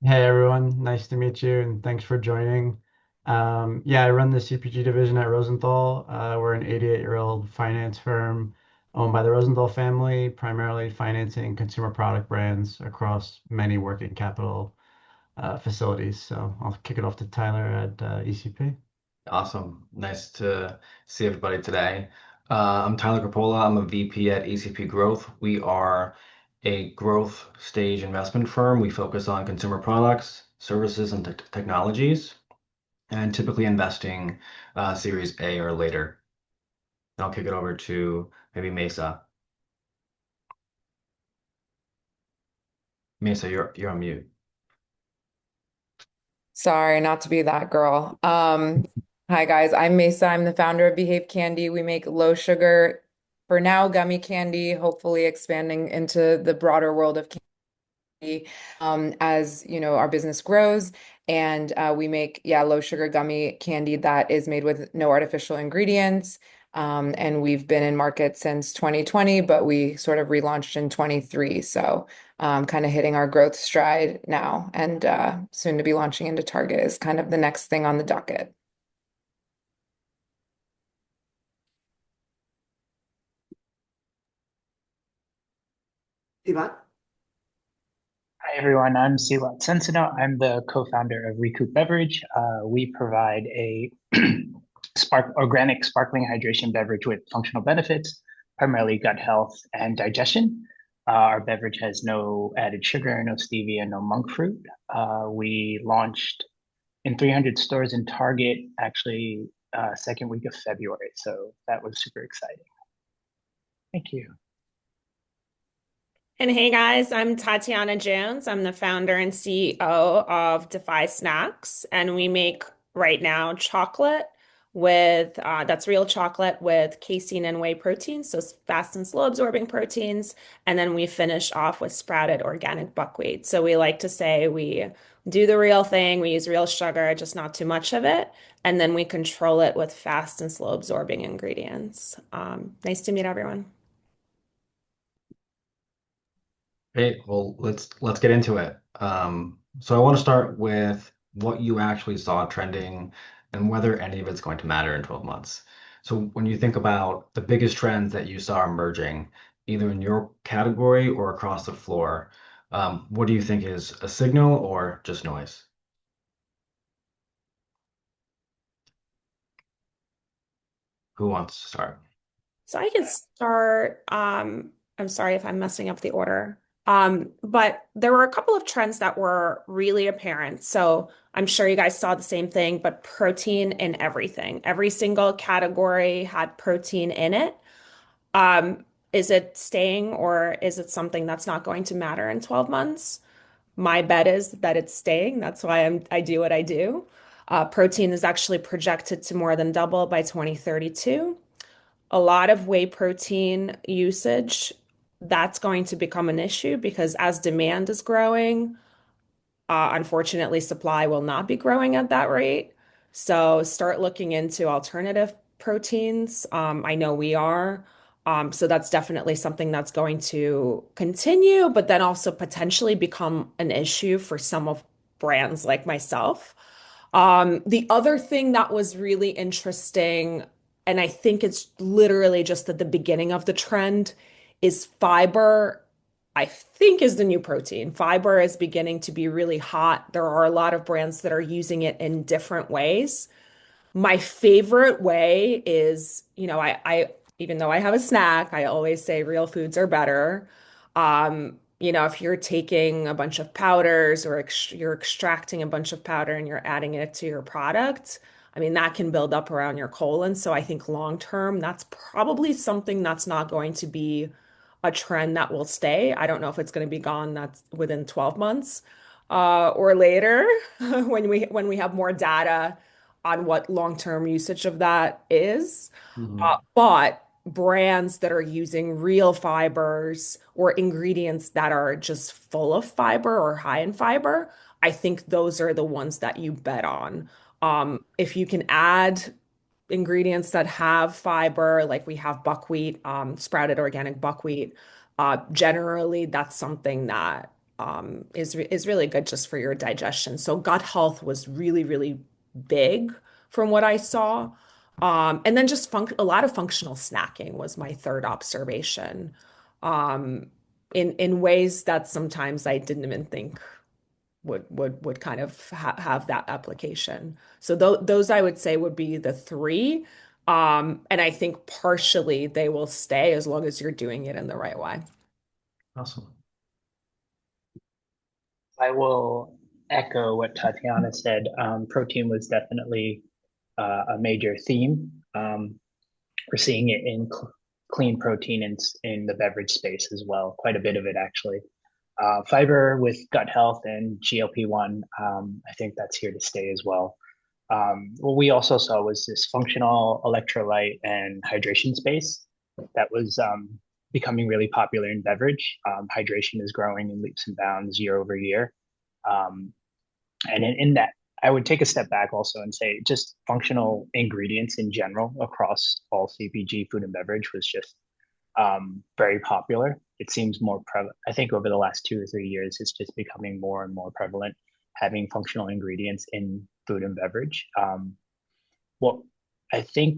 Hey everyone, nice to meet you and thanks for joining. Yeah, I run the CPG division at Rosenthal. We're an 88-year-old finance firm owned by the Rosenthal family, primarily financing consumer product brands across many working capital facilities. So I'll kick it off to Tyler at ECP. Awesome. Nice to see everybody today. I'm Tyler Capola. I'm a VP at ECP Growth. We are a growth stage investment firm. We focus on consumer products, services, and technologies, and typically investing Series A or later. And I'll kick it over to maybe Mesa. Mesa, you're on mute. Sorry, not to be that girl. Hi guys, I'm Mesa. I'm the founder of Behave Candy. We make low sugar, for now, gummy candy, hopefully expanding into the broader world of candy as our business grows. And we make, yeah, low sugar gummy candy that is made with no artificial ingredients. And we've been in market since 2020, but we sort of relaunched in 23. So kind of hitting our growth stride now and soon to be launching into Target is kind of the next thing on the docket. Sivan? Hi everyone, I'm Silat Sentinel. I'm the co-founder of Recoup Beverage. We provide a organic sparkling hydration beverage with functional benefits, primarily gut health and digestion. Our beverage has no added sugar, no stevia, no monk fruit. We launched in 300 stores in Target, actually second week of February. So that was super exciting. Thank you. And hey guys, I'm Tatiana Jones. I'm the founder and CEO of Defy Snacks, and we make right now chocolate with that's real chocolate with casein and whey proteins, so it's fast and slow absorbing proteins. And then we finish off with sprouted organic buckwheat. So we like to say we do the real thing, we use real sugar, just not too much of it, and then we control it with fast and slow absorbing ingredients. Nice to meet everyone. Great. Well, let's get into it. So I want to start with what you actually saw trending and whether any of it's going to matter in 12 months. So when you think about the biggest trends that you saw emerging, either in your category or across the floor, what do you think is a signal or just noise? Who wants to start? So I can start. I'm sorry if I'm messing up the order. But there were a couple of trends that were really apparent. So I'm sure you guys saw the same thing, but protein in everything. Every single category had protein in it. Is it staying or is it something that's not going to matter in 12 months? My bet is that it's staying. That's why I do what I do. Protein is actually projected to more than double by 2032. A lot of whey protein usage, that's going to become an issue because as demand is growing, unfortunately, supply will not be growing at that rate. So start looking into alternative proteins. I know we are. So that's definitely something that's going to continue, but then also potentially become an issue for some of brands like myself. The other thing that was really interesting, and I think it's literally just at the beginning of the trend, is fiber. I think is the new protein. Fiber is beginning to be really hot. There are a lot of brands that are using it in different ways. My favorite way is, even though I have a snack, I always say real foods are better. If you're taking a bunch of powders or you're extracting a bunch of powder and you're adding it to your product, I mean, that can build up around your colon. So I think long term, that's probably something that's not going to be a trend that will stay. I don't know if it's going to be gone that's within 12 months or later when we have more data on what long-term usage of that is. Mhm. But brands that are using real fibers or ingredients that are just full of fiber or high in fiber, I think those are the ones that you bet on. If you can add ingredients that have fiber, like we have buckwheat, sprouted organic buckwheat, generally that's something that is really good just for your digestion. So gut health was really, really big from what I saw. And then just a lot of functional snacking was my third observation, in ways that sometimes I didn't even think would kind of have that application. So those I would say would be the three. And I think partially they will stay as long as you're doing it in the right way. Awesome. I will echo what Tatiana said. Protein was definitely a major theme. We're seeing it in clean protein in the beverage space as well, quite a bit of it actually. Fiber with gut health and GLP-1, I think that's here to stay as well. What we also saw was this functional electrolyte and hydration space that was becoming really popular in beverage. Hydration is growing in leaps and bounds year over year. Um, and in that, I would take a step back also and say just functional ingredients in general across all CPG food and beverage was just very popular. It seems more prevalent. I think over the last 2 or 3 years, it's just becoming more and more prevalent having functional ingredients in food and beverage. What I think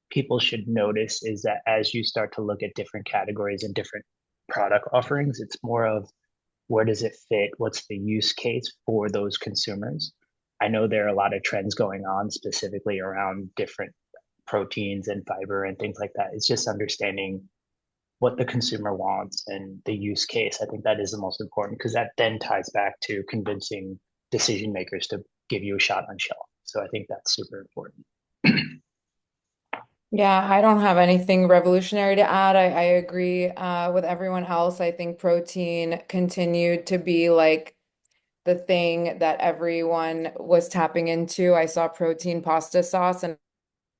people should notice is that as you start to look at different categories and different product offerings, it's more of where does it fit? What's the use case for those consumers? I know there are a lot of trends going on specifically around different proteins and fiber and things like that. It's just understanding what the consumer wants and the use case. I think that is the most important because that then ties back to convincing decision makers to give you a shot on shelf. So I think that's super important. Yeah, I don't have anything revolutionary to add. I agree with everyone else. I think protein continued to be like the thing that everyone was tapping into. I saw protein pasta sauce and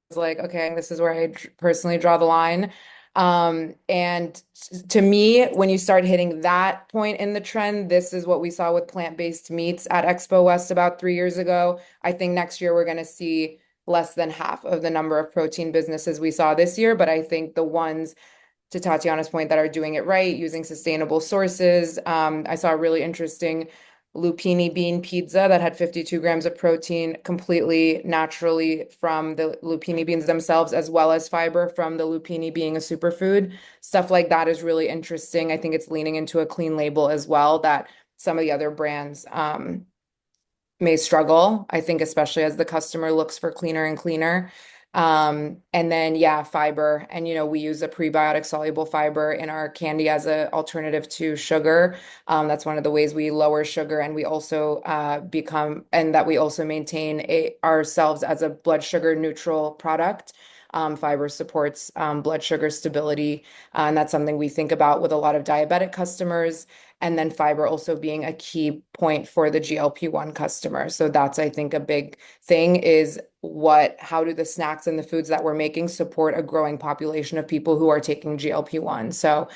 was like, okay, this is where I personally draw the line. And to me, when you start hitting that point in the trend, this is what we saw with plant-based meats at Expo West about 3 years ago. I think next year we're going to see less than half of the number of protein businesses we saw this year, but I think the ones to Tatiana's point that are doing it right, using sustainable sources. I saw a really interesting lupini bean pizza that had 52 grams of protein completely naturally from the lupini beans themselves, as well as fiber from the lupini being a superfood. Stuff like that is really interesting. I think it's leaning into a clean label as well that some of the other brands may struggle. I think especially as the customer looks for cleaner and cleaner. And then yeah, fiber. And we use a prebiotic soluble fiber in our candy as an alternative to sugar. That's one of the ways we lower sugar, and we also that we also maintain ourselves as a blood sugar neutral product. Fiber supports blood sugar stability, and that's something we think about with a lot of diabetic customers. And then fiber also being a key point for the GLP-1 customer. So that's, I think, a big thing is how do the snacks and the foods that we're making support a growing population of people who are taking GLP-1? So,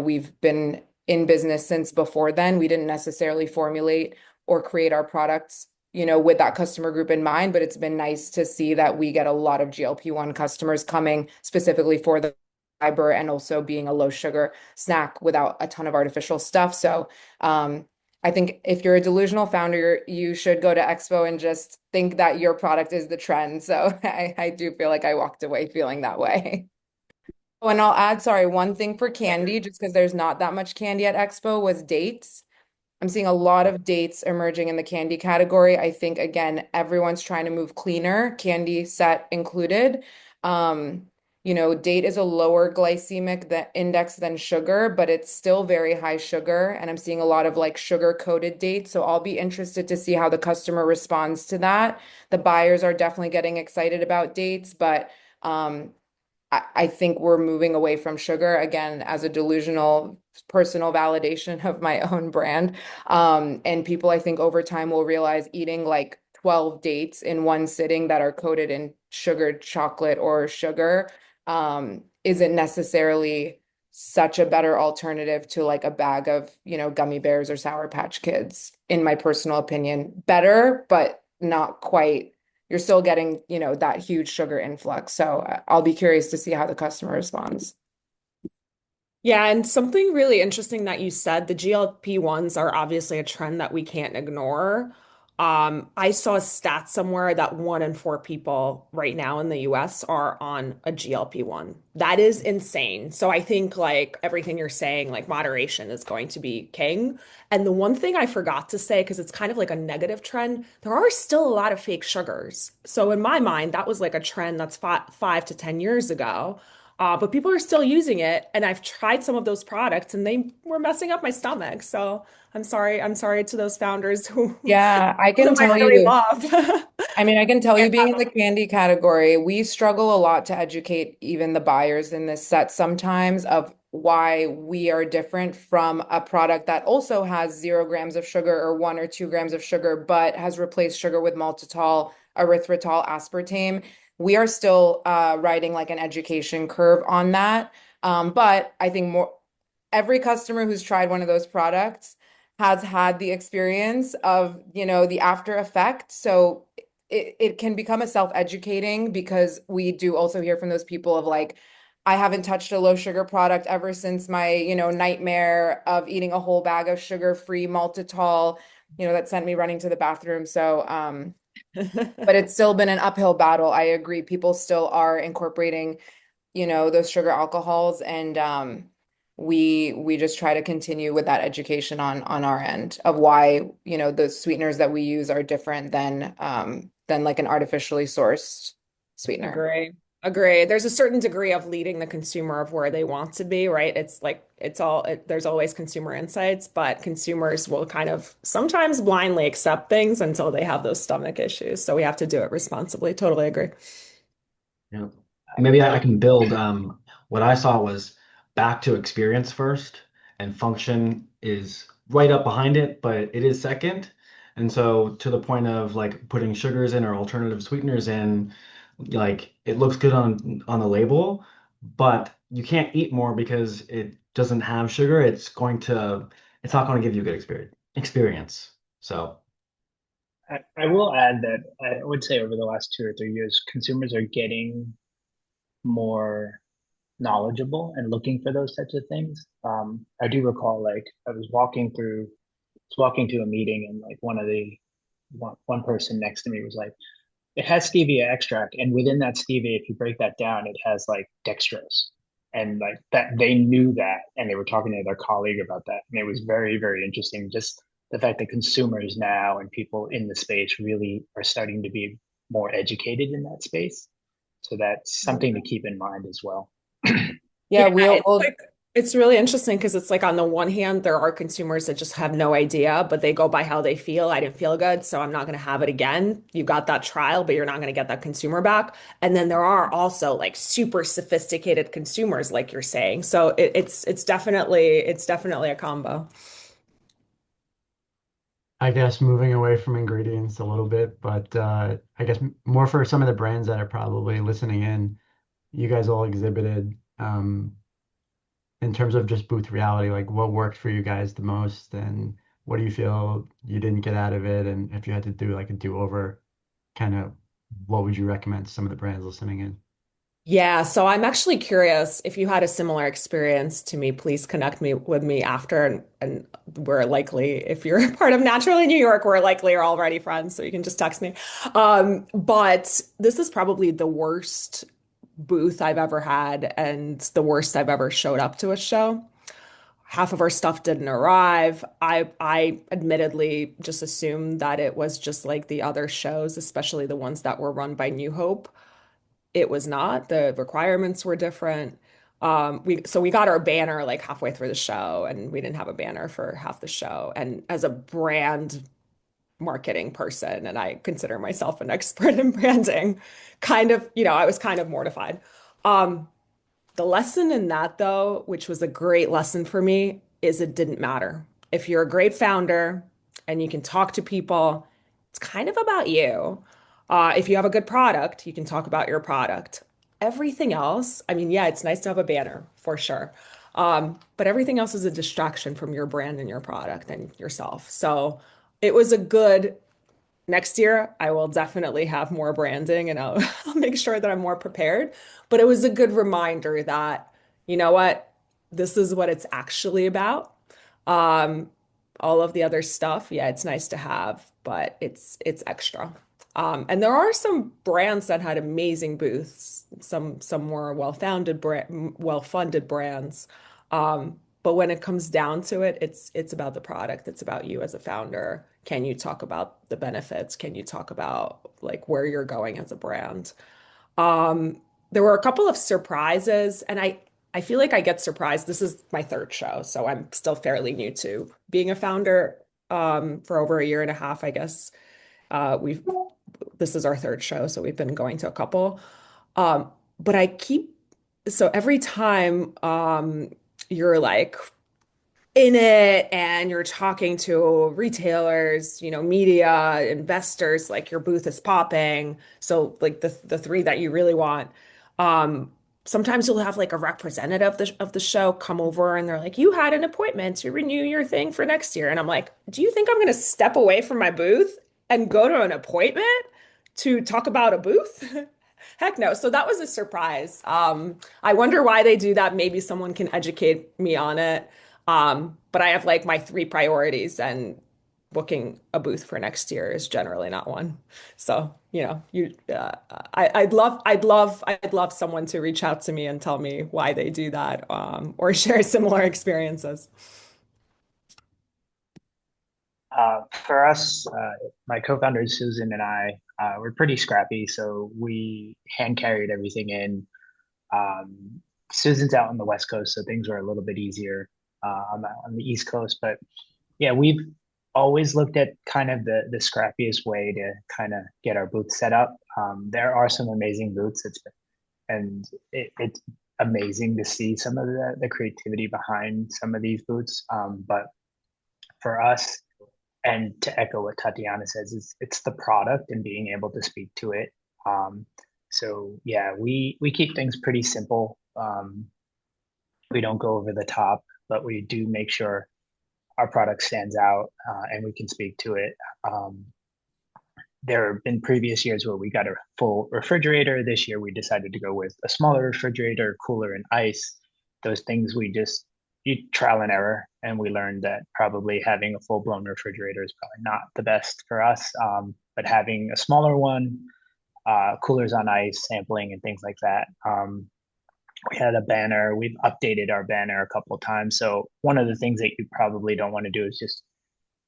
we've been in business since before then. We didn't necessarily formulate or create our products, with that customer group in mind, but it's been nice to see that we get a lot of GLP-1 customers coming specifically for the fiber and also being a low sugar snack without a ton of artificial stuff. So I think if you're a delusional founder, you should go to Expo and just think that your product is the trend. So I do feel like I walked away feeling that way. Oh, and I'll add, sorry, one thing for candy, just because there's not that much candy at Expo, was dates. I'm seeing a lot of dates emerging in the candy category. I think, again, everyone's trying to move cleaner, candy set included. Date is a lower glycemic index than sugar, but it's still very high sugar. And I'm seeing a lot of like sugar coated dates. So I'll be interested to see how the customer responds to that. The buyers are definitely getting excited about dates, but I think we're moving away from sugar again as a delusional personal validation of my own brand. And people, I think, over time will realize eating like 12 dates in one sitting that are coated in sugared chocolate or sugar isn't necessarily such a better alternative to like a bag of, gummy bears or Sour Patch Kids, in my personal opinion. Better, but not quite. You're still getting, that huge sugar influx. So I'll be curious to see how the customer responds. Yeah, and something really interesting that you said, the GLP-1s are obviously a trend that we can't ignore. I saw a stat somewhere that 1 in 4 people right now in the US are on a GLP-1. That is insane. So I think like everything you're saying, like moderation is going to be king. And the one thing I forgot to say, because it's kind of like a negative trend, there are still a lot of fake sugars. So in my mind, that was like a trend that's 5 to 10 years ago. But people are still using it, and I've tried some of those products, and they were messing up my stomach. So I'm sorry. I'm sorry to those founders who Yeah, I can I tell really you. love. I mean, I can tell Yeah. you being in the candy category, we struggle a lot to educate even the buyers in this set sometimes of why we are different from a product that also has 0 grams of sugar or 1 or 2 grams of sugar, but has replaced sugar with maltitol, erythritol, aspartame. We are still riding like an education curve on that. But I think more every customer who's tried one of those products has had the experience of, the after effect. So it can become a self-educating because we do also hear from those people of like, I haven't touched a low sugar product ever since my, nightmare of eating a whole bag of sugar-free maltitol, that sent me running to the bathroom. So, but it's still been an uphill battle. I agree. People still are incorporating, those sugar alcohols, and we just try to continue with that education on our end of why, the sweeteners that we use are different than like an artificially sourced sweetener. Agree. Agree. There's a certain degree of leading the consumer of where they want to be, right? It's like there's always consumer insights, but consumers will kind of sometimes blindly accept things until they have those stomach issues. So we have to do it responsibly. Totally agree. Yeah. Maybe I I can build what I saw was back to experience first, and function is right up behind it, but it is second. And so to the point of like putting sugars in or alternative sweeteners in, like it looks good on the label, but you can't eat more because it doesn't have sugar. It's not going to give you a good experience. So I will add that I would say over the last 2 or 3 years, consumers are getting more knowledgeable and looking for those types of things. I do recall like I was walking to a meeting, and like one person next to me was like, it has stevia extract, and within that stevia, if you break that down, it has like dextrose. And like that, they knew that, and they were talking to their colleague about that, and it was very, very interesting. Just the fact that consumers now and people in the space really are starting to be more educated in that space. So that's something to keep in mind as well. Yeah, Yeah, we'll, it's we'll like it's really interesting because it's like on the one hand, there are consumers that just have no idea, but they go by how they feel. I didn't feel good, so I'm not going to have it again. You got that trial, but you're not going to get that consumer back. And then there are also like super sophisticated consumers, like you're saying. So it's definitely a combo. I guess moving away from ingredients a little bit, but I guess more for some of the brands that are probably listening in, you guys all exhibited in terms of just booth reality, like what worked for you guys the most and what do you feel you didn't get out of it? And if you had to do like a do-over, kind of what would you recommend to some of the brands listening in? Yeah, so I'm actually curious if you had a similar experience to me, please connect me with me after and we're likely if you're a part of Natural in New York, we're likely are already friends, so you can just text me. But this is probably the worst booth I've ever had and the worst I've ever showed up to a show. Half of our stuff didn't arrive. I admittedly just assumed that it was just like the other shows, especially the ones that were run by New Hope. It was not. The requirements were different. We got our banner like halfway through the show, and we didn't have a banner for half the show. And as a brand marketing person, and I consider myself an expert in branding, I was kind of mortified. Um, the lesson in that, though, which was a great lesson for me, is it didn't matter. If you're a great founder and you can talk to people, it's kind of about you. If you have a good product, you can talk about your product. Everything else, I mean, yeah, it's nice to have a banner for sure. But everything else is a distraction from your brand and your product and yourself. So it was a good next year, I will definitely have more branding and I'll make sure that I'm more prepared. But it was a good reminder that, you know what? this is what it's actually about. Um, all of the other stuff, yeah, it's nice to have, but it's extra. And there are some brands that had amazing booths, some more well-funded brands. But when it comes down to it, it's about the product. It's about you as a founder. Can you talk about the benefits? Can you talk about like where you're going as a brand? There were a couple of surprises, and I feel like I get surprised. This is my third show, so I'm still fairly new to being a founder for over a year and a half, I guess. We've This is our third show, so we've been going to a couple. But I keep so every time you're like in it and you're talking to retailers, media, investors, like your booth is popping. So like the three that you really want. Um, Sometimes you'll have like a representative of the show come over and they're like, "You had an appointment to renew your thing for next year." And I'm like, "Do you think I'm going to step away from my booth and go to an appointment to talk about a booth?" Heck no. So that was a surprise. I wonder why they do that. Maybe someone can educate me on it. But I have like my three priorities, and booking a booth for next year is generally not one. So, I'd love someone to reach out to me and tell me why they do that, or share similar experiences. For us, my co-founder Susan and I, we're pretty scrappy, so we hand carried everything in. Um, Susan's out on the West Coast, so things were a little bit easier on the East Coast. But yeah, we've always looked at kind of the scrappiest way to kind of get our booth set up. There are some amazing booths. It's amazing to see some of the creativity behind some of these booths. But for us, and to echo what Tatiana says, it's the product and being able to speak to it. Um, so yeah, we keep things pretty simple. We don't go over the top, but we do make sure our product stands out and we can speak to it. Um, there have been previous years where we got a full refrigerator. This year we decided to go with a smaller refrigerator, cooler, and ice. Those things you trial and error, and we learned that probably having a full-blown refrigerator is probably not the best for us. But having a smaller one, coolers on ice, sampling, and things like that. We had a banner. We've updated our banner a couple of times. So one of the things that you probably don't want to do is just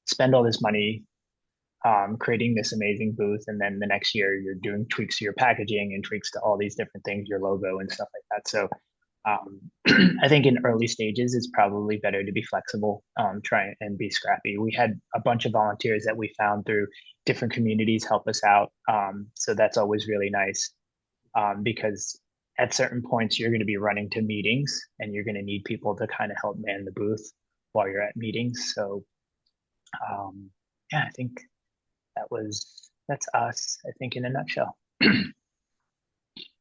spend all this money creating this amazing booth, and then the next year you're doing tweaks to your packaging and tweaks to all these different things, your logo and stuff like that. So I think in early stages, it's probably better to be flexible, try and be scrappy. We had a bunch of volunteers that we found through different communities help us out. So that's always really nice because at certain points, you're going to be running to meetings and you're going to need people to kind of help man the booth while you're at meetings. So yeah, I think that's us, I think, in a nutshell.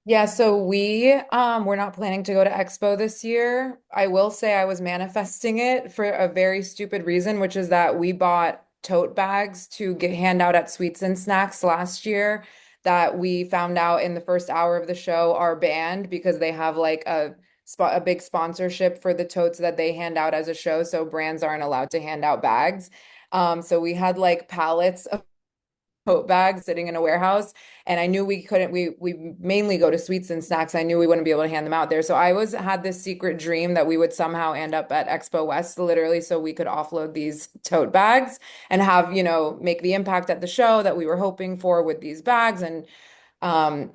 Yeah, so we're not planning to go to Expo this year. I will say I was manifesting it for a very stupid reason, which is that we bought tote bags to hand out at Sweets and Snacks last year that we found out in the first hour of the show are banned because they have like a big sponsorship for the totes that they hand out as a show, so brands aren't allowed to hand out bags. So we had like pallets of tote bags sitting in a warehouse, and I knew we couldn't we mainly go to Sweets and Snacks. I knew we wouldn't be able to hand them out there, so I had this secret dream that we would somehow end up at Expo West, literally, so we could offload these tote bags and have, make the impact at the show that we were hoping for with these bags, and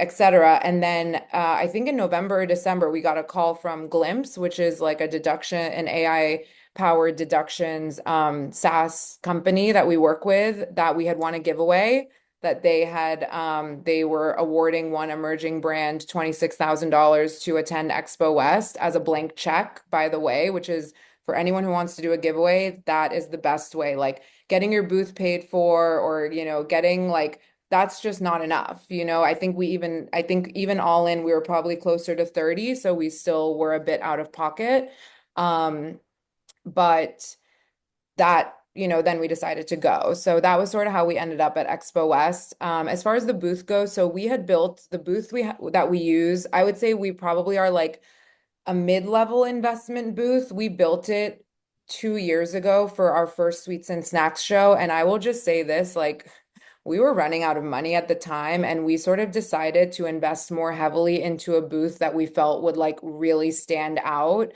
etc. And then I think in November or December, we got a call from Glimpse, which is like an AI powered deductions SaaS company that we work with, that we had won a giveaway, that they were awarding one emerging brand $26,000 to attend Expo West as a blank check, by the way, which is, for anyone who wants to do a giveaway, that is the best way. Like getting your booth paid for, or, getting like, that's just not enough. I think even all in, we were probably closer to 30, so we still were a bit out of pocket. But that, then we decided to go. So that was sort of how we ended up at Expo West. As far as the booth goes, so we had built the booth that we use. I would say we probably are like a mid-level investment booth. We built it 2 years ago for our first sweets and snacks show. And I will just say this, like we were running out of money at the time, and we sort of decided to invest more heavily into a booth that we felt would like really stand out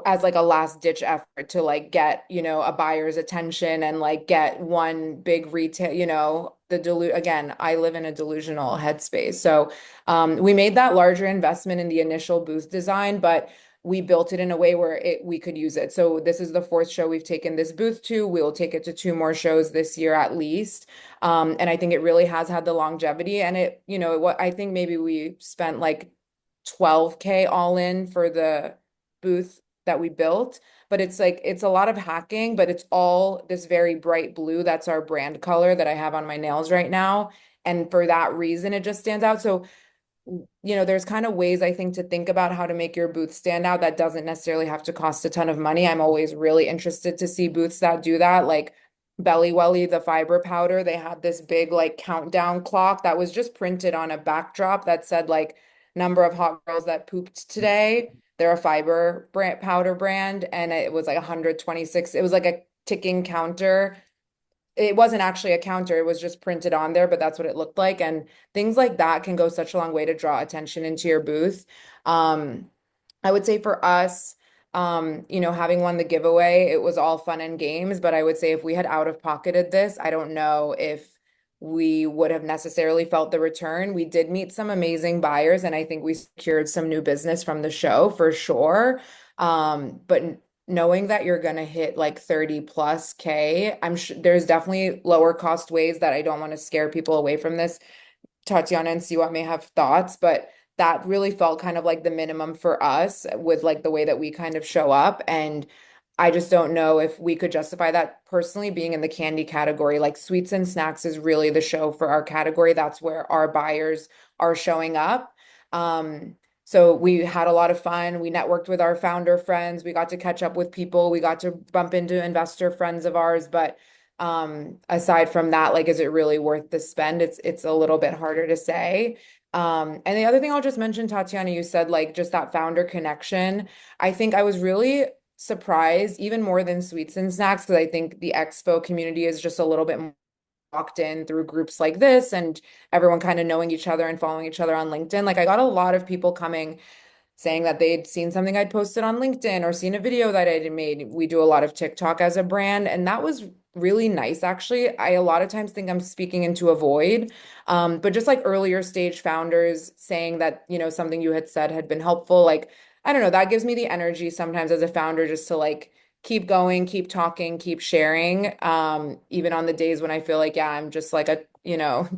as like a last ditch effort to like get, a buyer's attention and like get one big retail, again, I live in a delusional headspace. So we made that larger investment in the initial booth design, but we built it in a way where we could use it. So this is the fourth show we've taken this booth to. We'll take it to two more shows this year at least. And I think it really has had the longevity, and what I think maybe we spent like 12K all in for the booth that we built, but it's like it's a lot of hacking, but it's all this very bright blue. That's our brand color that I have on my nails right now. And for that reason, it just stands out. So, there's kind of ways I think to think about how to make your booth stand out that doesn't necessarily have to cost a ton of money. I'm always really interested to see booths that do that. Like Belly Welly, the fiber powder, they had this big like countdown clock that was just printed on a backdrop that said like number of hot girls that pooped today. They're a fiber brand, powder brand, and it was like 126. It was like a ticking counter. It wasn't actually a counter, it was just printed on there, but that's what it looked like. And things like that can go such a long way to draw attention into your booth. Um, I would say for us, having won the giveaway, it was all fun and games, but I would say if we had out of pocketed this, I don't know if we would have necessarily felt the return. We did meet some amazing buyers, and I think we secured some new business from the show for sure. But knowing that you're gonna hit like 30 plus K, I'm sure there's definitely lower cost ways that I don't want to scare people away from this, Tatiana, and see what may have thoughts, but that really felt kind of like the minimum for us with like the way that we kind of show up. And I just don't know if we could justify that personally being in the candy category. Like sweets and snacks is really the show for our category. That's where our buyers are showing up. So we had a lot of fun. We networked with our founder friends. We got to catch up with people. We got to bump into investor friends of ours, but aside from that, like, is it really worth the spend? It's a little bit harder to say. And the other thing I'll just mention, Tatiana, you said like just that founder connection. I think I was really surprised, even more than sweets and snacks, because I think the expo community is just a little bit more locked in through groups like this and everyone kind of knowing each other and following each other on LinkedIn. Like I got a lot of people coming saying that they'd seen something I'd posted on LinkedIn or seen a video that I'd made. We do a lot of TikTok as a brand, and that was really nice, actually. I a lot of times think I'm speaking into a void, but just like earlier stage founders saying that, something you had said had been helpful. Like, I don't know, that gives me the energy sometimes as a founder just to like keep going, keep talking, keep sharing, even on the days when I feel like, yeah, I'm just like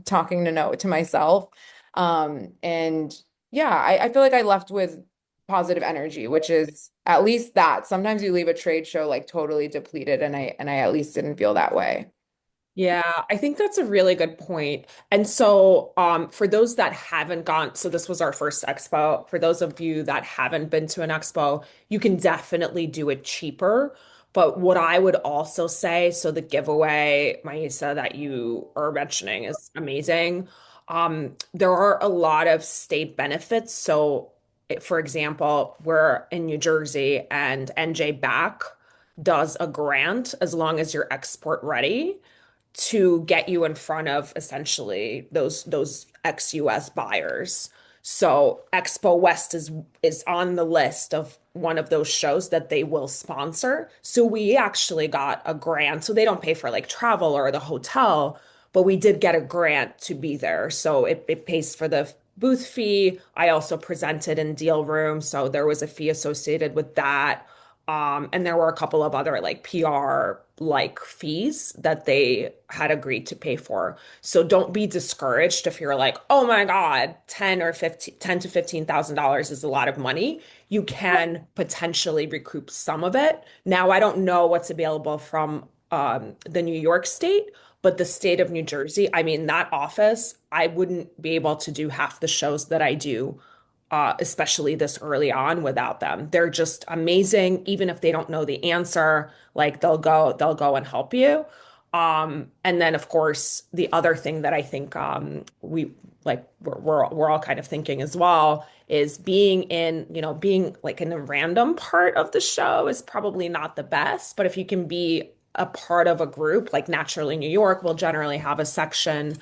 talking to myself. And yeah, I feel like I left with positive energy, which is at least that. Sometimes you leave a trade show like totally depleted, and I at least didn't feel that way. Yeah, I think that's a really good point. And so, for those that haven't gone, so this was our first expo. For those of you that haven't been to an expo, you can definitely do it cheaper. But what I would also say, so the giveaway, Maisa, that you are mentioning is amazing. There are a lot of state benefits. So, for example, we're in New Jersey and NJ Back does a grant as long as you're export ready to get you in front of essentially those ex-US buyers. So Expo West is on the list of one of those shows that they will sponsor. So we actually got a grant. So they don't pay for like travel or the hotel, but we did get a grant to be there. So it pays for the booth fee. I also presented in deal room, so there was a fee associated with that. And there were a couple of other like PR like fees that they had agreed to pay for. So don't be discouraged if you're like, oh my God, 10 or 15, 10 to $15,000 is a lot of money. You can potentially recoup some of it. Now, I don't know what's available from the New York state, but the state of New Jersey, I mean, that office, I wouldn't be able to do half the shows that I do, especially this early on without them. They're just amazing. Even if they don't know the answer, like they'll go and help you. And then of course the other thing that I think we're all kind of thinking as well is being like in a random part of the show is probably not the best, but if you can be a part of a group, like Naturally New York will generally have a section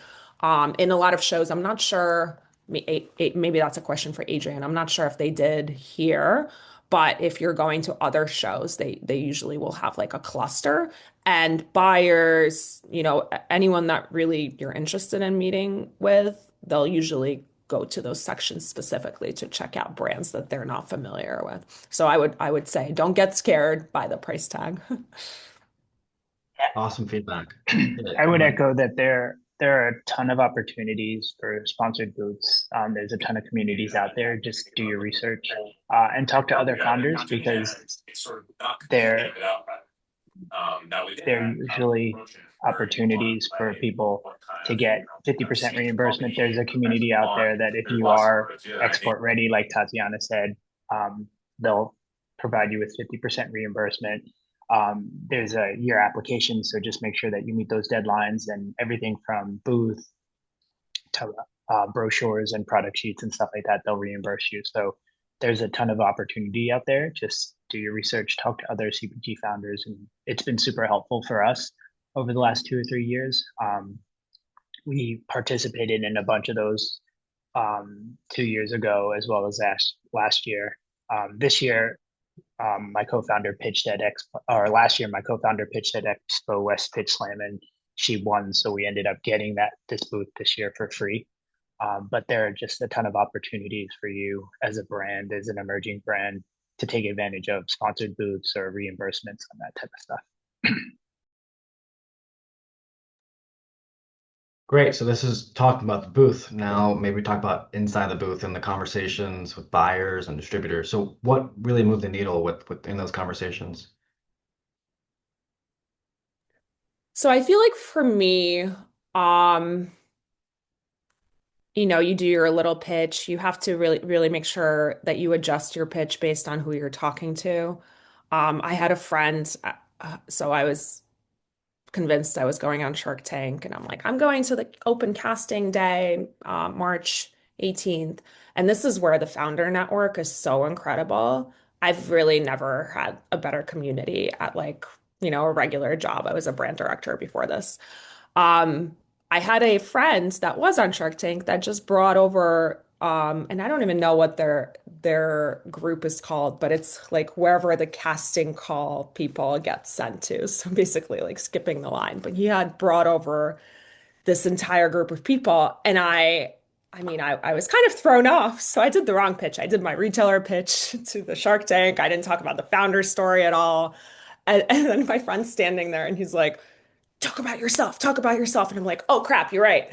in a lot of shows. I'm not sure, maybe that's a question for Adrian. I'm not sure if they did here, but if you're going to other shows, they usually will have like a cluster and buyers, anyone that really you're interested in meeting with, they'll usually go to those sections specifically to check out brands that they're not familiar with. So I would say don't get scared by the price tag. Awesome feedback. Yeah, I would Mike. echo that there are a ton of opportunities for sponsored booths. There's a ton of communities out there. Just do your research and talk to other founders because they're there are usually opportunities for people to get 50% reimbursement. There's a community out there that if you are export ready, like Tatiana said, they'll provide you with 50% reimbursement. There's a year application, so just make sure that you meet those deadlines and everything from booth to brochures and product sheets and stuff like that, they'll reimburse you. So there's a ton of opportunity out there. Just do your research, talk to other CPG founders, and it's been super helpful for us over the last 2 or 3 years. We participated in a bunch of those 2 years ago, as well as last year. This year, my co-founder pitched at Expo, or last year, my co-founder pitched at Expo West Pitch Slam, and she won. So we ended up getting this booth this year for free. But there are just a ton of opportunities for you as a brand, as an emerging brand, to take advantage of sponsored booths or reimbursements on that type of stuff. Great. So this is talking about the booth. Now maybe talk about inside the booth and the conversations with buyers and distributors. So what really moved the needle in those conversations? So I feel like for me, um, you do your little pitch. You have to really, really make sure that you adjust your pitch based on who you're talking to. I had a friend, so I was convinced I was going on Shark Tank, and I'm like, I'm going to the open casting day, March 18th. And this is where the founder network is so incredible. I've really never had a better community at a regular job. I was a brand director before this. Um, I had a friend that was on Shark Tank that just brought over, and I don't even know what their group is called, but it's like wherever the casting call people get sent to. So basically, like skipping the line. But he had brought over this entire group of people, and I was kind of thrown off. So I did the wrong pitch. I did my retailer pitch to the Shark Tank. I didn't talk about the founder story at all. And then my friend's standing there, and he's like, talk about yourself, talk about yourself. And I'm like, oh crap, you're right.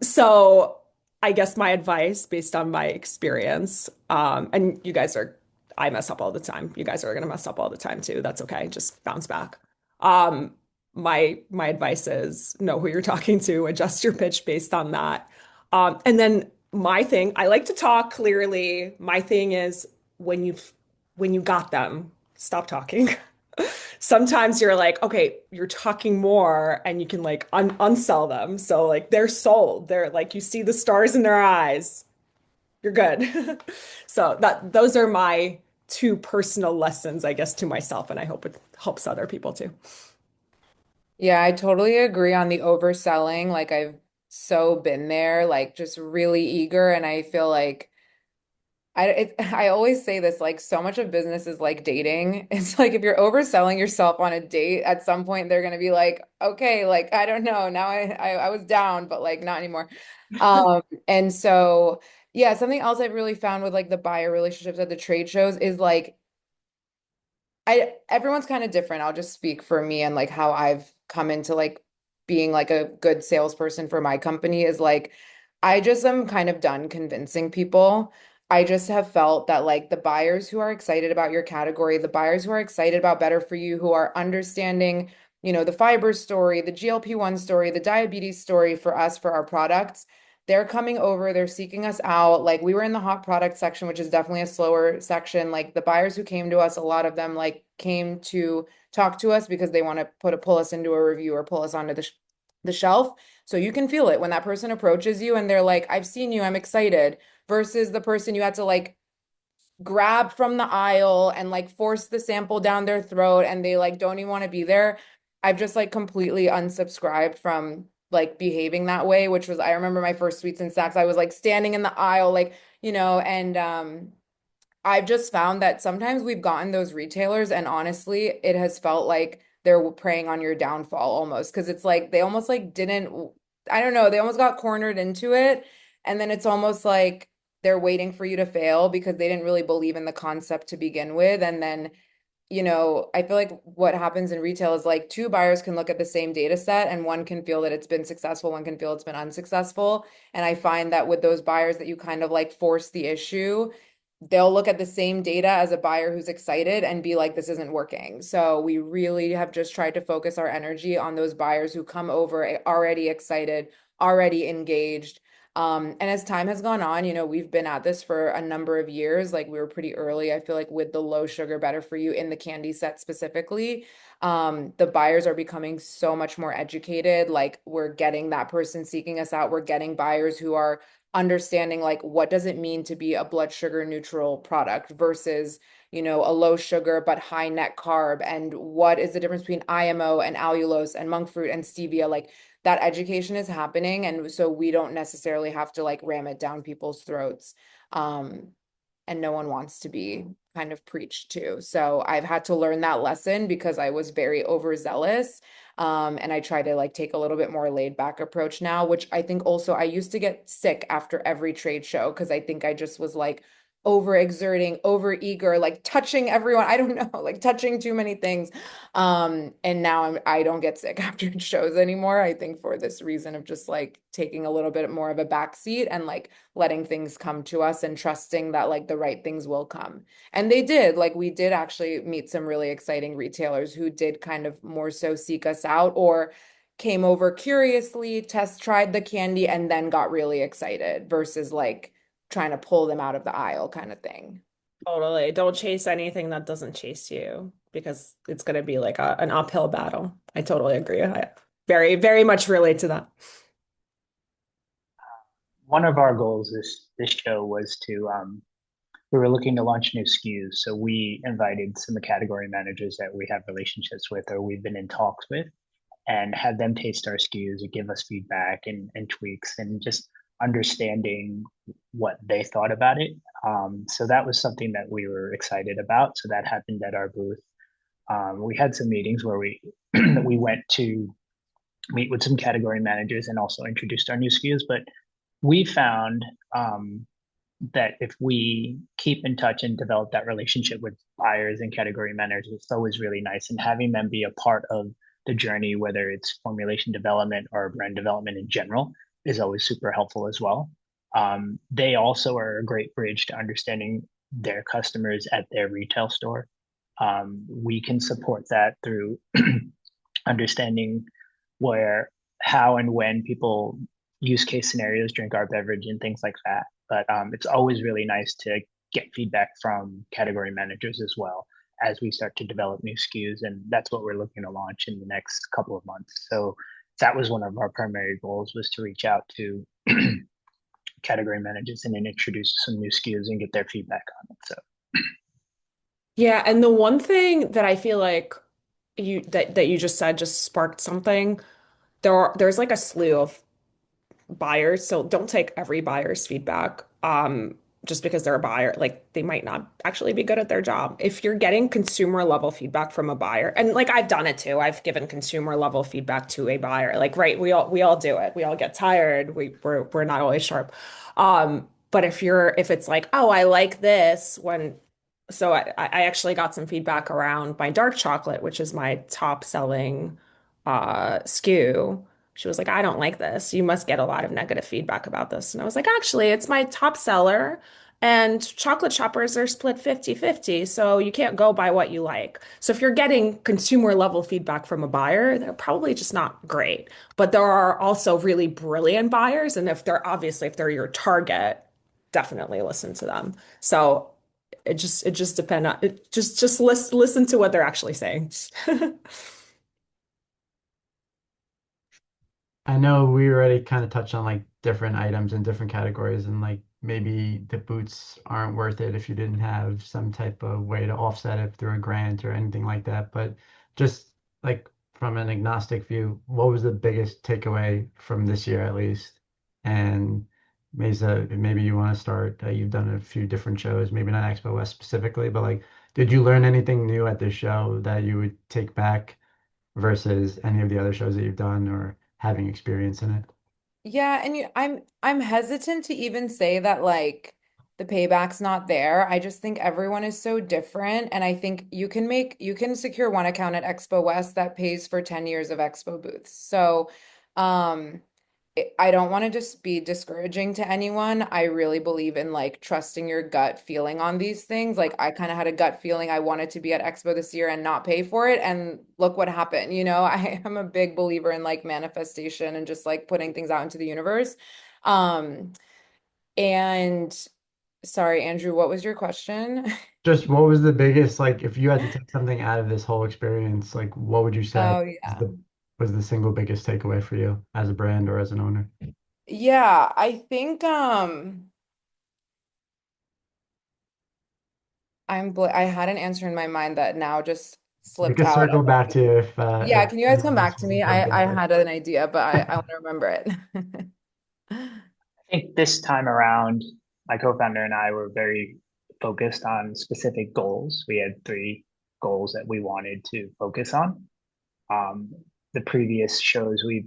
So I guess my advice based on my experience, and I mess up all the time. You guys are gonna mess up all the time too. That's okay. Just bounce back. Um, my advice is know who you're talking to, adjust your pitch based on that. And then my thing, I like to talk clearly. My thing is when you got them, stop talking. Sometimes you're like, okay, you're talking more and you can like unsell them. So like they're sold. They're like you see the stars in their eyes. You're good. So those are my two personal lessons, I guess, to myself, and I hope it helps other people too. Yeah, I totally agree on the overselling. Like I've so been there, like just really eager. And I feel like I always say this, like so much of business is like dating. It's like if you're overselling yourself on a date, at some point they're gonna be like, okay, like I don't know, now I was down, but like not anymore. And so yeah, something else I've really found with like the buyer relationships at the trade shows is like everyone's kind of different. I'll just speak for me and like how I've come into like being like a good salesperson for my company is like I just am kind of done convincing people. I just have felt that like the buyers who are excited about your category, the buyers who are excited about better for you, who are understanding, the fiber story, the GLP-1 story, the diabetes story for us for our products, they're coming over, they're seeking us out. Like we were in the hot product section, which is definitely a slower section. Like the buyers who came to us, a lot of them like came to talk to us because they want to pull us into a review or pull us onto the shelf. So you can feel it when that person approaches you and they're like, I've seen you, I'm excited, versus the person you had to like grab from the aisle and like force the sample down their throat and they like don't even want to be there. I've just like completely unsubscribed from like behaving that way, which was I remember my first sweets and snacks. I was like standing in the aisle, like, and I've just found that sometimes we've gotten those retailers, and honestly, it has felt like they're preying on your downfall almost because it's like they almost like didn't, I don't know, they almost got cornered into it. And then it's almost like they're waiting for you to fail because they didn't really believe in the concept to begin with. And then I feel like what happens in retail is like two buyers can look at the same data set and one can feel that it's been successful, one can feel it's been unsuccessful. And I find that with those buyers that you kind of like force the issue, they'll look at the same data as a buyer who's excited and be like, this isn't working. So we really have just tried to focus our energy on those buyers who come over already excited, already engaged. And as time has gone on, we've been at this for a number of years. Like we were pretty early, I feel like, with the low sugar, better for you in the candy set specifically. The buyers are becoming so much more educated. Like we're getting that person seeking us out. We're getting buyers who are understanding like what does it mean to be a blood sugar neutral product versus a low sugar but high net carb, and what is the difference between IMO and allulose and monk fruit and stevia. Like that education is happening, and so we don't necessarily have to like ram it down people's throats. um and no one wants to be kind of preached to. So I've had to learn that lesson because I was very overzealous. And I try to like take a little bit more laid back approach now, which I think also I used to get sick after every trade show because I think I just was like overexerting, over eager, like touching everyone. I don't know, like touching too many things. And now I don't get sick after shows anymore. I think for this reason of just like taking a little bit more of a back seat and like letting things come to us and trusting that like the right things will come. And they did. Like we did actually meet some really exciting retailers who did kind of more so seek us out or came over curiously, tried the candy, and then got really excited versus like trying to pull them out of the aisle kind of thing. Totally. Don't chase anything that doesn't chase you because it's going to be like an uphill battle. I totally agree. I very, very much relate to that. One of our goals this show was to we were looking to launch new SKUs, so we invited some of the category managers that we have relationships with or we've been in talks with, and had them taste our SKUs and give us feedback and tweaks and just understanding what they thought about it. So that was something that we were excited about. So that happened at our booth. We had some meetings where we we went to meet with some category managers and also introduced our new SKUs. But we found that if we keep in touch and develop that relationship with buyers and category managers, it's always really nice. And having them be a part of the journey, whether it's formulation development or brand development in general, is always super helpful as well. They also are a great bridge to understanding their customers at their retail store. We can support that through understanding where, how, and when people use case scenarios, drink our beverage, and things like that. But it's always really nice to get feedback from category managers as well as we start to develop new SKUs. And that's what we're looking to launch in the next couple of months. So that was one of our primary goals, was to reach out to category managers and then introduce some new SKUs and get their feedback on it. So Yeah, and the one thing that I feel like that you just said just sparked something. There's like a slew of buyers, so don't take every buyer's feedback just because they're a buyer. Like they might not actually be good at their job. If you're getting consumer level feedback from a buyer, and like I've done it too, I've given consumer level feedback to a buyer. Like, right, we all do it. We all get tired. We're not always sharp. But if it's like, oh, I like this when so I actually got some feedback around my dark chocolate, which is my top selling SKU. She was like, I don't like this. You must get a lot of negative feedback about this. And I was like, actually, it's my top seller. And chocolate shoppers are split 50-50, so you can't go by what you like. So if you're getting consumer level feedback from a buyer, they're probably just not great. But there are also really brilliant buyers, and if they're your target, definitely listen to them. So it just depend on it just listen to what they're actually saying. I know we already kind of touched on like different items and different categories, and like maybe the boots aren't worth it if you didn't have some type of way to offset it through a grant or anything like that. But just like from an agnostic view, what was the biggest takeaway from this year at least? And Mesa, maybe you want to start. You've done a few different shows, maybe not Expo West specifically, but like, did you learn anything new at this show that you would take back versus any of the other shows that you've done or having experience in it? Yeah, and I'm hesitant to even say that like the payback's not there. I just think everyone is so different, and I think you can secure one account at Expo West that pays for 10 years of Expo booths. So, um I don't want to just be discouraging to anyone. I really believe in like trusting your gut feeling on these things. Like I kind of had a gut feeling I wanted to be at Expo this year and not pay for it. And look what happened. You know, I am a big believer in like manifestation and just like putting things out into the universe. Um, and sorry, Andrew, what was your question? Just what was the biggest, like, if you had to take something out of this whole experience, like, what would you say Oh, is yeah. the single biggest takeaway for you as a brand or as an owner? Yeah, I think I had an answer in my mind that now just We slipped could out. circle back to you Yeah, if can you guys come anyone else back to wants to me? jump in I first. had an idea, but I want to remember it. I think this time around, my co-founder and I were very focused on specific goals. We had three goals that we wanted to focus on. Um, the previous shows, we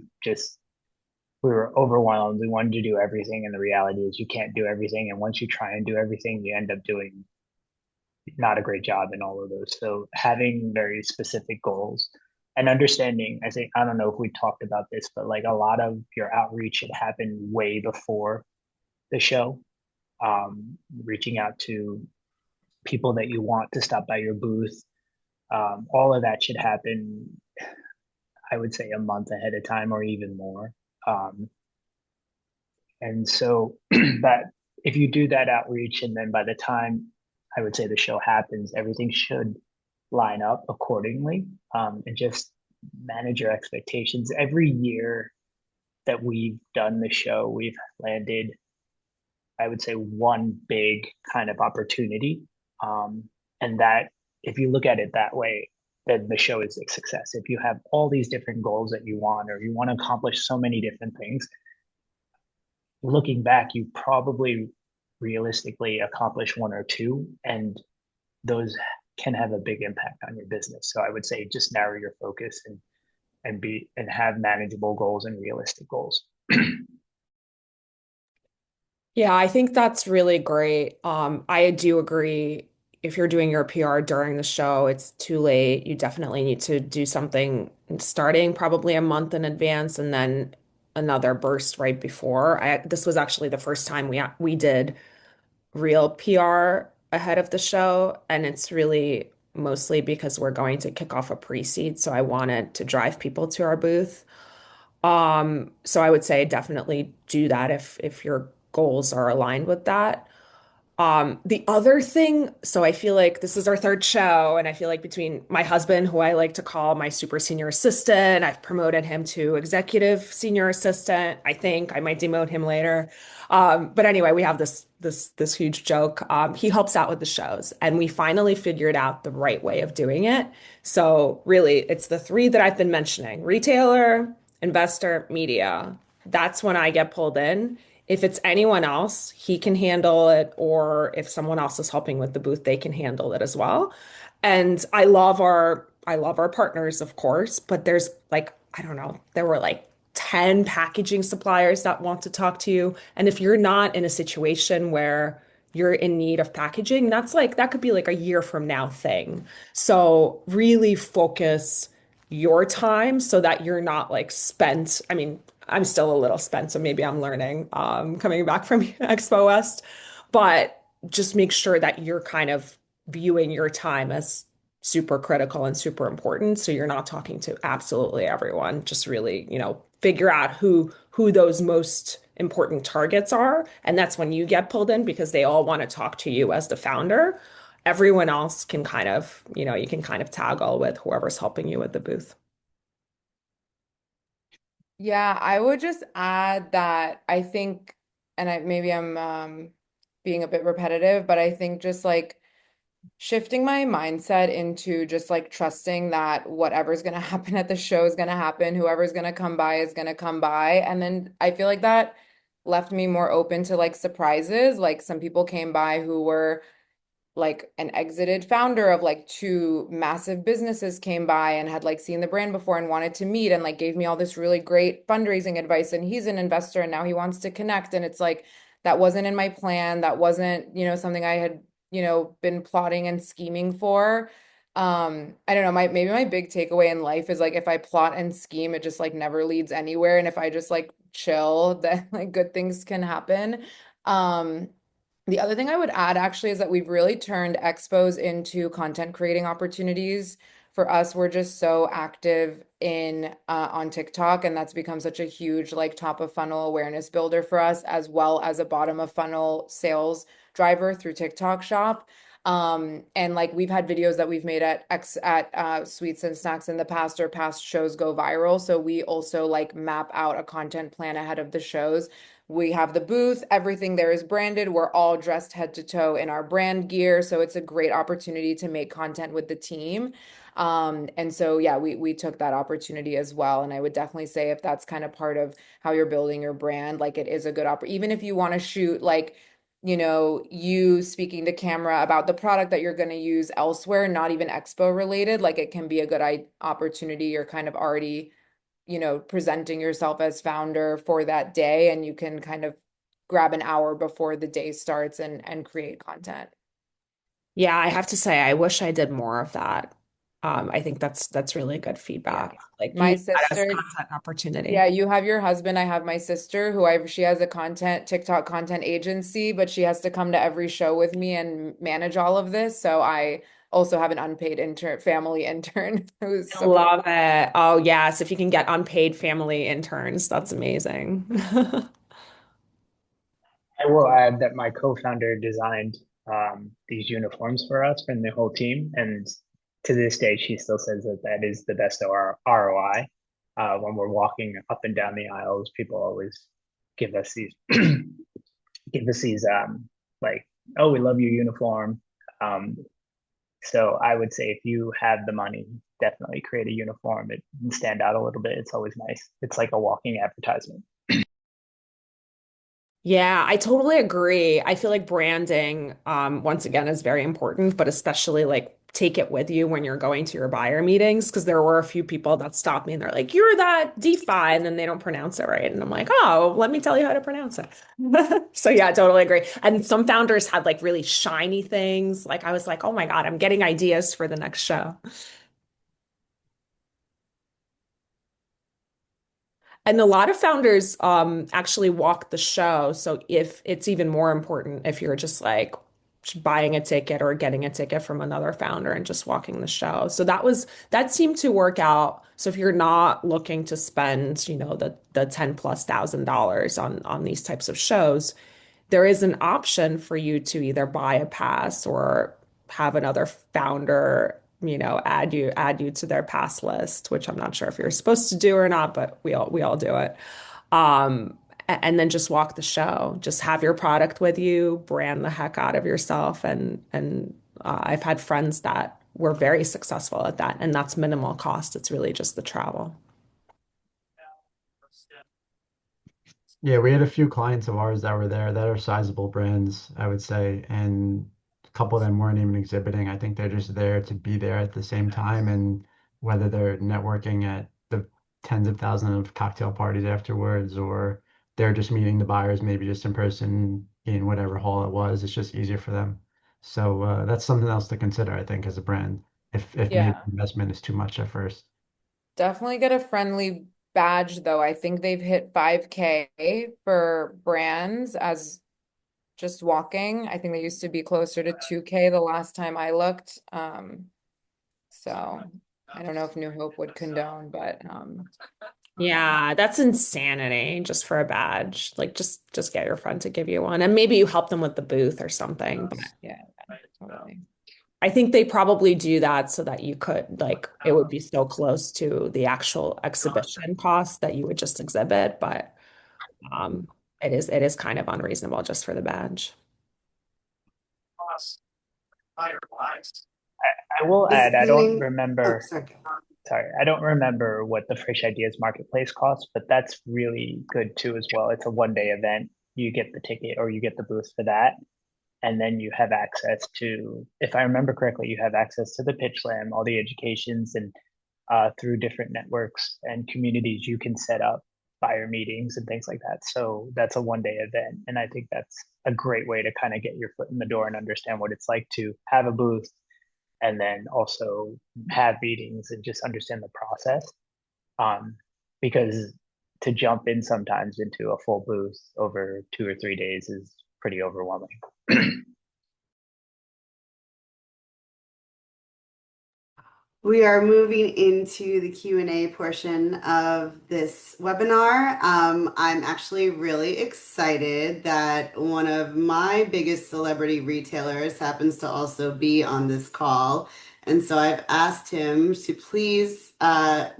were overwhelmed. We wanted to do everything, and the reality is you can't do everything. And once you try and do everything, you end up doing not a great job in all of those. So having very specific goals and understanding, I think, I don't know if we talked about this, but like a lot of your outreach should happen way before the show. Reaching out to people that you want to stop by your booth. All of that should happen, I would say, a month ahead of time or even more. Um, and so that if you do that outreach, and then by the time I would say the show happens, everything should line up accordingly, and just manage your expectations. Every year that we've done the show, we've landed, I would say, one big kind of opportunity. And that, if you look at it that way, then the show is a success. If you have all these different goals that you want, or you want to accomplish so many different things, looking back, you probably realistically accomplish one or two, and those can have a big impact on your business. So I would say just narrow your focus and have manageable goals and realistic goals. Yeah, I think that's really great. I do agree. If you're doing your PR during the show, it's too late. You definitely need to do something starting probably a month in advance and then another burst right before. This was actually the first time we did real PR ahead of the show, and it's really mostly because we're going to kick off a pre-seed, so I wanted to drive people to our booth. So I would say definitely do that if your goals are aligned with that. The other thing, so I feel like this is our third show, and I feel like between my husband, who I like to call my super senior assistant, I've promoted him to executive senior assistant. I think I might demote him later. But anyway, we have this huge joke. He helps out with the shows, and we finally figured out the right way of doing it. So really, it's the three that I've been mentioning: retailer, investor, media. That's when I get pulled in. If it's anyone else, he can handle it, or if someone else is helping with the booth, they can handle it as well. And I love our partners, of course, but there's like, I don't know, there were like 10 packaging suppliers that want to talk to you. And if you're not in a situation where you're in need of packaging, that could be like a year from now thing. So really focus your time so that you're not like spent. I mean, I'm still a little spent, so maybe I'm learning coming back from Expo West. But just make sure that you're kind of viewing your time as super critical and super important. So you're not talking to absolutely everyone. Just really, figure out who those most important targets are. And that's when you get pulled in because they all want to talk to you as the founder. Everyone else can kind of, you can kind of toggle with whoever's helping you with the booth. Yeah, I would just add that I think, and maybe I'm being a bit repetitive, but I think just like shifting my mindset into just like trusting that whatever's going to happen at the show is going to happen, whoever's going to come by is going to come by. And then I feel like that left me more open to like surprises. Like some people came by who were like an exited founder of like two massive businesses came by and had like seen the brand before and wanted to meet and like gave me all this really great fundraising advice, and he's an investor and now he wants to connect, and it's like that wasn't in my plan, that wasn't, something I had, been plotting and scheming for. I don't know, maybe my big takeaway in life is like if I plot and scheme, it just like never leads anywhere, and if I just like chill, then like good things can happen. um the other thing I would add actually is that we've really turned expos into content creating opportunities. For us, we're just so active in on TikTok, and that's become such a huge like top of funnel awareness builder for us, as well as a bottom of funnel sales driver through TikTok Shop. And like we've had videos that we've made at Sweets and Snacks in the past, or past shows go viral. So we also like map out a content plan ahead of the shows. We have the booth, everything there is branded. We're all dressed head to toe in our brand gear. So it's a great opportunity to make content with the team. And so yeah, we took that opportunity as well. And I would definitely say if that's kind of part of how you're building your brand, like it is a good even if you want to shoot like, you speaking to camera about the product that you're going to use elsewhere, not even expo related, like it can be a good opportunity. You're kind of already, presenting yourself as founder for that day, and you can kind of grab an hour before the day starts and create content. Yeah, I have to say, I wish I did more of that. I think that's really good Yeah. feedback. Like My use that as sister, content opportunity. yeah, you have your husband. I have my sister she has a TikTok content agency, but she has to come to every show with me and manage all of this. So I also have an unpaid family intern who's I support. love it. Oh, yes. If you can get unpaid family interns, that's amazing. I will add that my co-founder designed these uniforms for us and the whole team, and to this day, she still says that that is the best ROI. When we're walking up and down the aisles, people always give us these give us these like, oh, we love your uniform. Um, so I would say if you have the money, definitely create a uniform. It can stand out a little bit. It's always nice. It's like a walking advertisement. Yeah, I totally agree. I feel like branding, once again, is very important, but especially like take it with you when you're going to your buyer meetings. Because there were a few people that stopped me and they're like, "You're that DeFi," and then they don't pronounce it right. And I'm like, "Oh, let me tell you how to pronounce it." So yeah, I totally agree. And some founders had like really shiny things. Like I was like, "Oh my God, I'm getting ideas for the next show." And a lot of founders actually walk the show. So if it's even more important if you're just like buying a ticket or getting a ticket from another founder and just walking the show. So that seemed to work out. So if you're not looking to spend, the 10 plus $1,000 on these types of shows, there is an option for you to either buy a pass or have another founder, add you to their pass list, which I'm not sure if you're supposed to do or not, but we all do it. And then just walk the show. Just have your product with you, brand the heck out of yourself, and I've had friends that were very successful at that, and that's minimal cost. It's really just the travel. Yeah, we had a few clients of ours that were there that are sizable brands, I would say, and a couple of them weren't even exhibiting. I think they're just there to be there at the same time, and whether they're networking at the tens of thousands of cocktail parties afterwards, or they're just meeting the buyers, maybe just in person in whatever hall it was, it's just easier for them. So that's something else to consider, I think, as a brand, if maybe Yeah. investment is too much at first. Definitely get a friendly badge though. I think they've hit 5K for brands as just walking. I think they used to be closer to 2K the last time I looked. So I don't know if New Hope would condone, but Yeah, that's insanity just for a badge. Like just get your friend to give you one. And maybe you help them with the booth or something. But yeah, totally. I think they probably do that so that you could like it would be so close to the actual exhibition cost that you would just exhibit, but um it is kind of unreasonable just for the badge. I will add, I don't Listening. Oh, remember, sorry. sorry, I don't remember what the Fresh Ideas Marketplace costs, but that's really good too as well. It's a 1 day event. You get the ticket or you get the booth for that. And then you have access to, if I remember correctly, you have access to the pitch slam, all the educations, and through different networks and communities, you can set up buyer meetings and things like that. So that's a 1 day event. And I think that's a great way to kind of get your foot in the door and understand what it's like to have a booth and then also have meetings and just understand the process. Um, because to jump in sometimes into a full booth over 2 or 3 days is pretty overwhelming. We are moving into the Q&A portion of this webinar. I'm actually really excited that one of my biggest celebrity retailers happens to also be on this call. And so I've asked him to please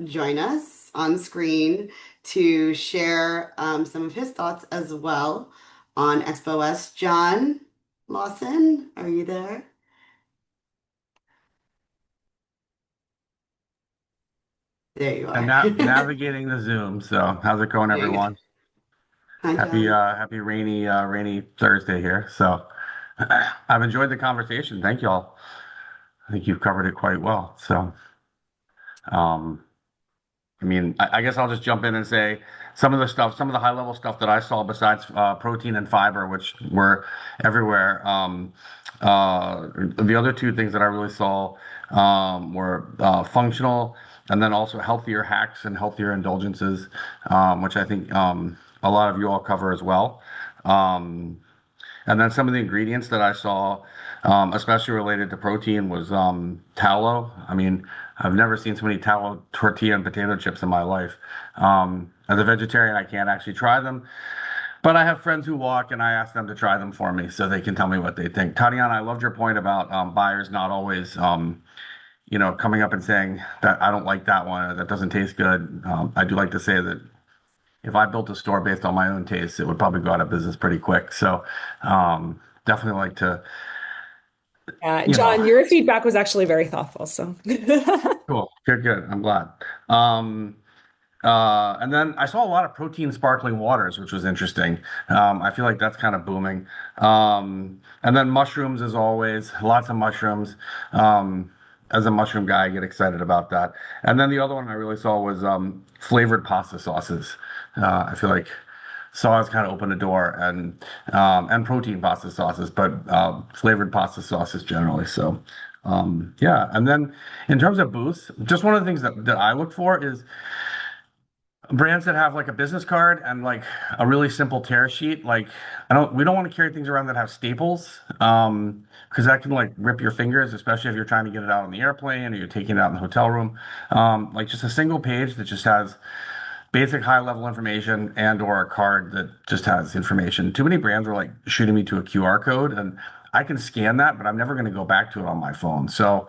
join us on screen to share some of his thoughts as well on Expo West. John Lawson, are you there? There you I'm are. not navigating the Zoom. So how's it going, There you go. everyone? Hi, Happy John. happy rainy Thursday here. So I've enjoyed the conversation. Thank you all. I think you've covered it quite well. So um I mean, I guess I'll just jump in and say some of the stuff, some of the high level stuff that I saw besides protein and fiber, which were everywhere. The other two things that I really saw were functional and then also healthier hacks and healthier indulgences, which I think a lot of you all cover as well. Um, and then some of the ingredients that I saw, especially related to protein, was tallow. I mean, I've never seen so many tallow tortilla and potato chips in my life. As a vegetarian, I can't actually try them, but I have friends who walk, and I ask them to try them for me so they can tell me what they think. Tatiana, I loved your point about buyers not always, coming up and saying that I don't like that one or that doesn't taste good. I do like to say that if I built a store based on my own tastes, it would probably go out of business pretty quick. So definitely like to, you know, John, your feedback was actually very thoughtful, so cool, good. I'm glad. Um, and then I saw a lot of protein sparkling waters, which was interesting. I feel like that's kind of booming. And then mushrooms, as always, lots of mushrooms. As a mushroom guy, I get excited about that. And then the other one I really saw was flavored pasta sauces. I feel like sauce kind of opened a door, and protein pasta sauces, but flavored pasta sauces generally. So yeah. And then in terms of booths, just one of the things that I look for is brands that have like a business card and like a really simple tear sheet. Like we don't want to carry things around that have staples, because that can like rip your fingers, especially if you're trying to get it out on the airplane or you're taking it out in the hotel room. Like just a single page that just has basic high level information and or a card that just has information. Too many brands are like shooting me to a QR code, and I can scan that, but I'm never going to go back to it on my phone. So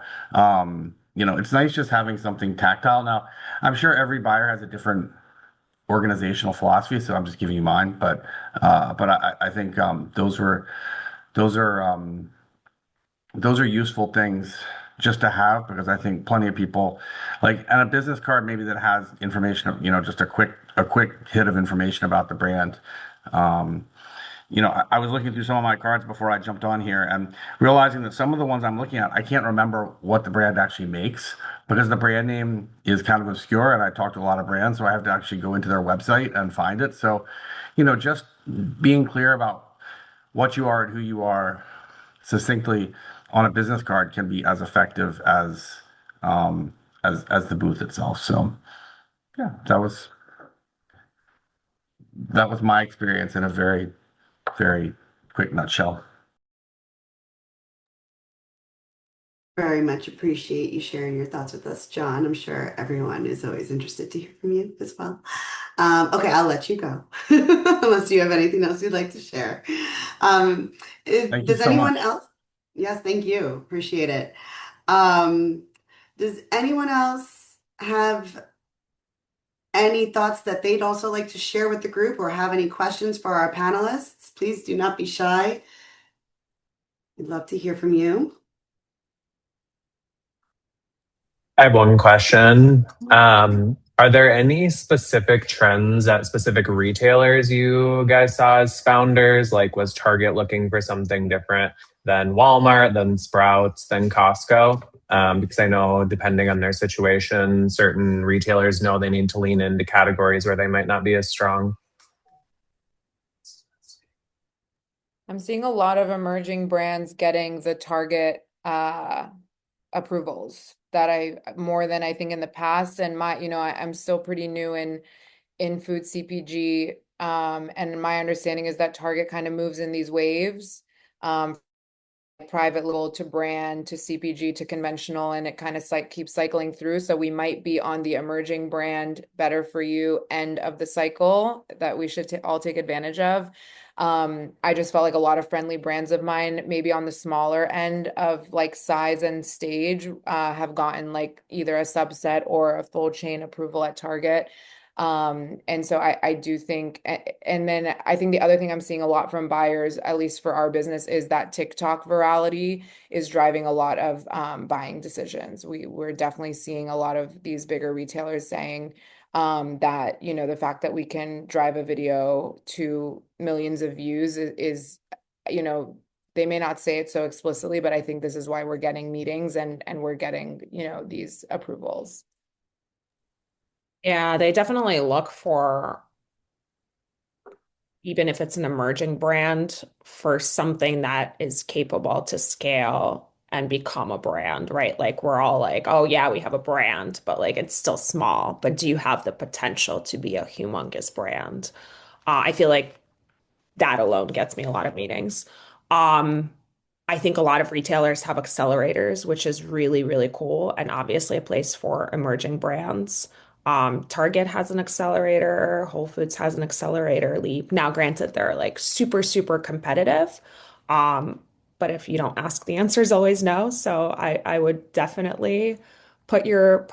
it's nice just having something tactile. Now, I'm sure every buyer has a different organizational philosophy, so I'm just giving you mine. But I think those are those are useful things just to have, because I think plenty of people like, and a business card maybe that has information, just a quick hit of information about the brand. Um, I was looking through some of my cards before I jumped on here and realizing that some of the ones I'm looking at, I can't remember what the brand actually makes because the brand name is kind of obscure. And I talk to a lot of brands, so I have to actually go into their website and find it. So, just being clear about what you are and who you are succinctly on a business card can be as effective um, as the booth itself. So, yeah, that was my experience in a very, very quick nutshell. Very much appreciate you sharing your thoughts with us, John. I'm sure everyone is always interested to hear from you as well. Okay, I'll let you go unless you have anything else you'd like to share. Thank you Does so anyone much. else? Yes, thank you. Appreciate it. Um, does anyone else have any thoughts that they'd also like to share with the group or have any questions for our panelists? Please do not be shy. We'd love to hear from you. I have one question. Are there any specific trends at specific retailers you guys saw as founders? Like, was Target looking for something different than Walmart, than Sprouts, than Costco? Because I know depending on their situation, certain retailers know they need to lean into categories where they might not be as strong. I'm seeing a lot of emerging brands getting the Target approvals that I more than I think in the past. And I'm still pretty new in food CPG. And my understanding is that Target kind of moves in these waves. Private label to brand to CPG to conventional, and it kind of keeps cycling through. So we might be on the emerging brand, better for you end of the cycle that we should all take advantage of. I just felt like a lot of friendly brands of mine, maybe on the smaller end of like size and stage, have gotten like either a subset or a full chain approval at Target. And so I do think, and then I think the other thing I'm seeing a lot from buyers, at least for our business, is that TikTok virality is driving a lot of buying decisions. We're definitely seeing a lot of these bigger retailers saying that, the fact that we can drive a video to millions of views they may not say it so explicitly, but I think this is why we're getting meetings and we're getting, these approvals. Yeah, they definitely look for, even if it's an emerging brand, for something that is capable to scale and become a brand, right? Like we're all like, oh yeah, we have a brand, but like it's still small. But do you have the potential to be a humongous brand? I feel like that alone gets me a lot of meetings. Um, I think a lot of retailers have accelerators, which is really, really cool, and obviously a place for emerging brands. Target has an accelerator, Whole Foods has an accelerator, Leap. Now, granted, they're like super, super competitive. Um, but if you don't ask, the answer is always no. So I would definitely put your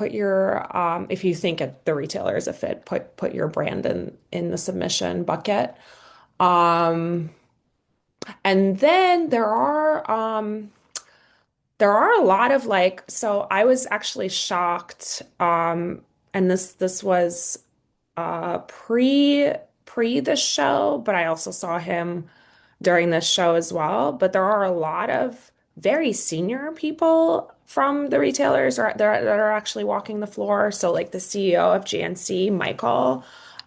if you think the retailer is a fit, put your brand in the submission bucket. Um, and then there are a lot of like, so I was actually shocked, and this was pre the show, but I also saw him during this show as well. But there are a lot of very senior people from the retailers that are actually walking the floor. So like the CEO of GNC, Michael,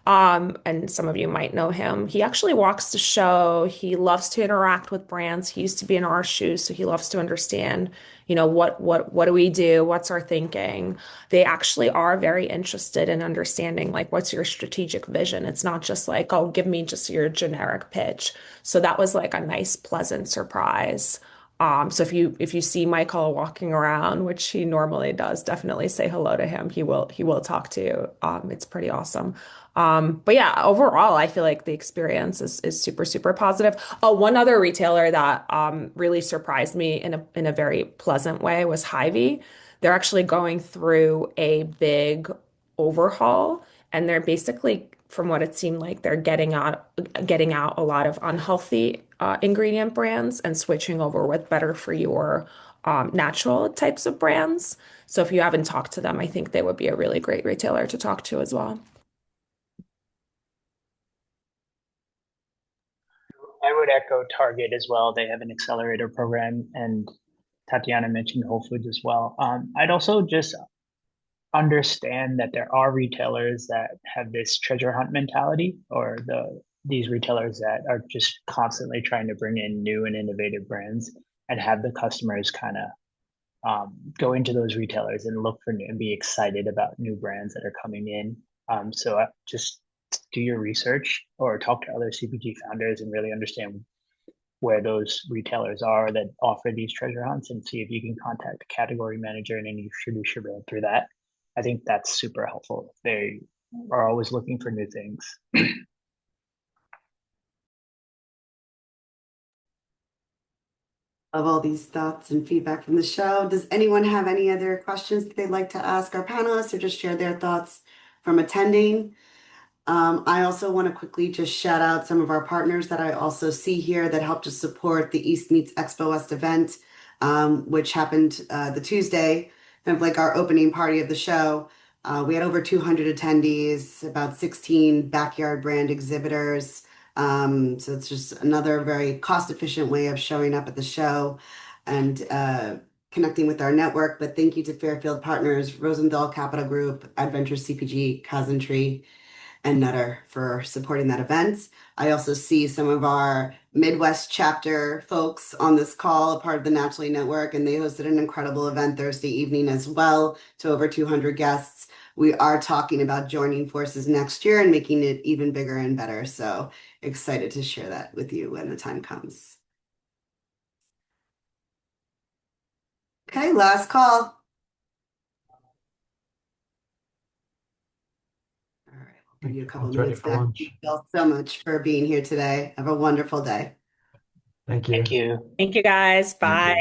and some of you might know him. He actually walks the show. He loves to interact with brands. He used to be in our shoes, so he loves to understand, what do we do? What's our thinking? They actually are very interested in understanding like what's your strategic vision. It's not just like, oh, give me just your generic pitch. So that was like a nice, pleasant surprise. So if you see Michael walking around, which he normally does, definitely say hello to him. He will talk to you. It's pretty awesome. But yeah, overall, I feel like the experience is super, super positive. Oh, one other retailer that really surprised me in a very pleasant way was Hy-Vee. They're actually going through a big overhaul, and they're basically, from what it seemed like, they're getting out a lot of unhealthy ingredient brands and switching over with better for your natural types of brands. So if you haven't talked to them, I think they would be a really great retailer to talk to as well. I would echo Target as well. They have an accelerator program, and Tatiana mentioned Whole Foods as well. I'd also just understand that there are retailers that have this treasure hunt mentality, or these retailers that are just constantly trying to bring in new and innovative brands and have the customers kind of go into those retailers and look for new and be excited about new brands that are coming in. So just do your research or talk to other CPG founders and really understand where those retailers are that offer these treasure hunts and see if you can contact the category manager and introduce your brand through that. I think that's super helpful. They are always looking for new things. Of all these thoughts and feedback from the show. Does anyone have any other questions that they'd like to ask our panelists or just share their thoughts from attending? I also want to quickly just shout out some of our partners that I also see here that helped to support the East Meets Expo West event, which happened the Tuesday, kind of like our opening party of the show. We had over 200 attendees, about 16 backyard brand exhibitors. So it's just another very cost-efficient way of showing up at the show and connecting with our network. But thank you to Fairfield Partners, Rosenthal Capital Group, Adventure CPG, Cousin and Nutter for supporting that event. I also see some of our Midwest chapter folks on this call, a part of the Naturally Network, and they hosted an incredible event Thursday evening as well to over 200 guests. We are talking about joining forces next year and making it even bigger and better. So excited to share that with you when the time comes. Okay, last call. All right, I'll give you a couple It's ready minutes for back. lunch. Thank you all so much for being here today. Have a wonderful day. Thank you. Thank you. Thank you guys. Thank Bye. you.